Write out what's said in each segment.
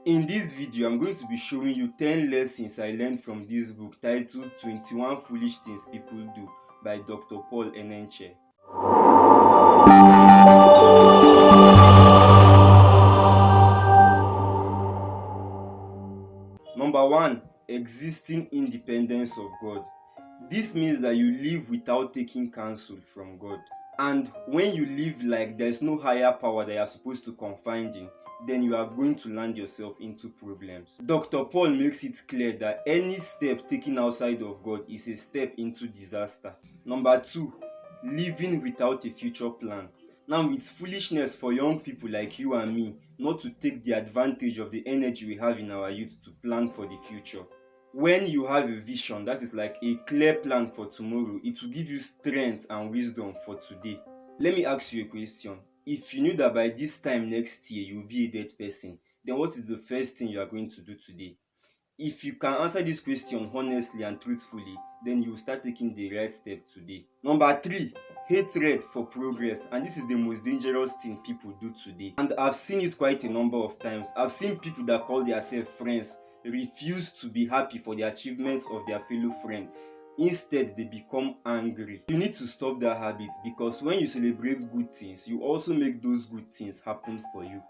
In this video, I'm going to be showing you 10 lessons I learned from this book titled 21 Foolish Things People Do by Dr. Paul Enenche. Number 1. Existing independence of God. This means that you live without taking counsel from God. And when you live like there's no higher power that you're supposed to confide in, then you are going to land yourself into problems. Dr. Paul makes it clear that any step taken outside of God is a step into disaster. Number 2, living without a future plan. Now, it's foolishness for young people like you and me not to take the advantage of the energy we have in our youth to plan for the future. When you have a vision that is like a clear plan for tomorrow, it will give you strength and wisdom for today. Let me ask you a question. If you knew that by this time next year you will be a dead person, then what is the first thing you are going to do today? If you can answer this question honestly and truthfully, then you will start taking the right step today. Number 3, hatred for progress. And this is the most dangerous thing people do today. And I've seen it quite a number of times. I've seen people that call themselves friends refuse to be happy for the achievements of their fellow friend. Instead, they become angry. You need to stop that habit, because when you celebrate good things, you also make those good things happen for you.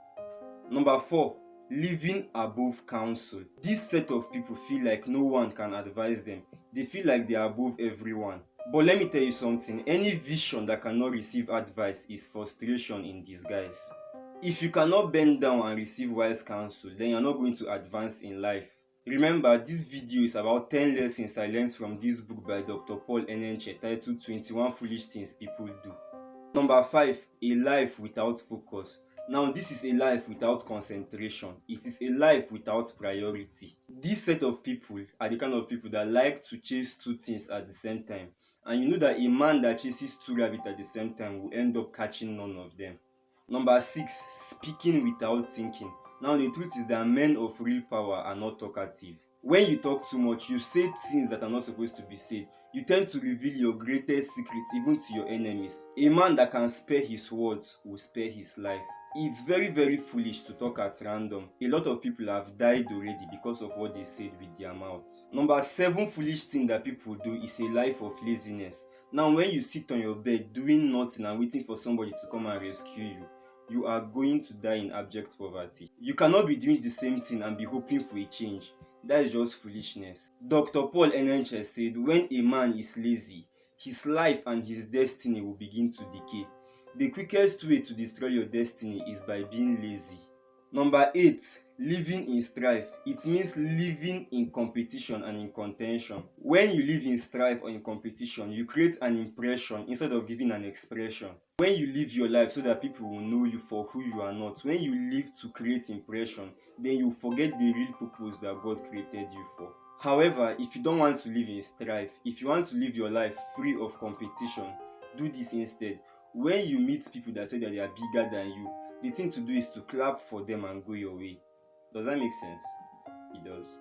Number 4, living above counsel. This set of people feel like no one can advise them. They feel like they are above everyone. But let me tell you something, any vision that cannot receive advice is frustration in disguise. If you cannot bend down and receive wise counsel, then you're not going to advance in life. Remember, this video is about 10 lessons I learned from this book by Dr. Paul Enenche titled 21 Foolish Things People Do. Number 5, a life without focus. Now, this is a life without concentration. It is a life without priority. This set of people are the kind of people that like to chase two things at the same time. And you know that a man that chases two rabbits at the same time will end up catching none of them. Number 6, speaking without thinking. Now, the truth is that men of real power are not talkative. When you talk too much, you say things that are not supposed to be said. You tend to reveal your greatest secrets even to your enemies. A man that can spare his words will spare his life. It's very, very foolish to talk at random. A lot of people have died already because of what they said with their mouths. Number 7 foolish thing that people do is a life of laziness. Now, when you sit on your bed doing nothing and waiting for somebody to come and rescue you, you are going to die in abject poverty. You cannot be doing the same thing and be hoping for a change. That is just foolishness. Dr. Paul Enenche said, when a man is lazy, his life and his destiny will begin to decay. The quickest way to destroy your destiny is by being lazy. Number 8, living in strife. It means living in competition and in contention. When you live in strife or in competition, you create an impression instead of giving an expression. When you live your life so that people will know you for who you are not, when you live to create impression, then you forget the real purpose that God created you for. However, if you don't want to live in strife, if you want to live your life free of competition, do this instead. When you meet people that say that they are bigger than you, the thing to do is to clap for them and go your way. Does that make sense? It does.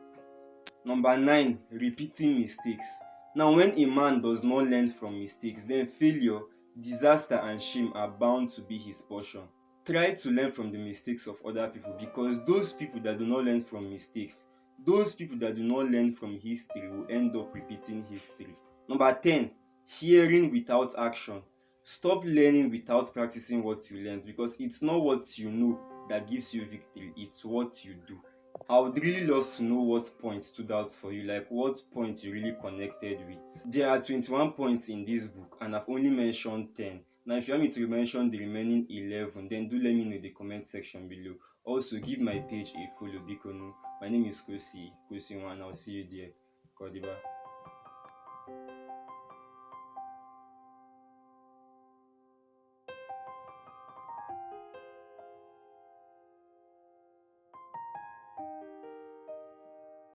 Number 9, repeating mistakes. Now, when a man does not learn from mistakes, then failure, disaster and shame are bound to be his portion. Try to learn from the mistakes of other people, because those people that do not learn from mistakes, those people that do not learn from history will end up repeating history. Number 10, hearing without action. Stop learning without practicing what you learned, because it's not what you know that gives you victory, it's what you do. I would really love to know what points stood out for you, like what points you really connected with. There are 21 points in this book and I've only mentioned 10. Now, if you want me to mention the remaining 11, then do let me know in the comment section below. Also, give my page a follow, because my name is Kosi1, and I'll see you there. Kodiba.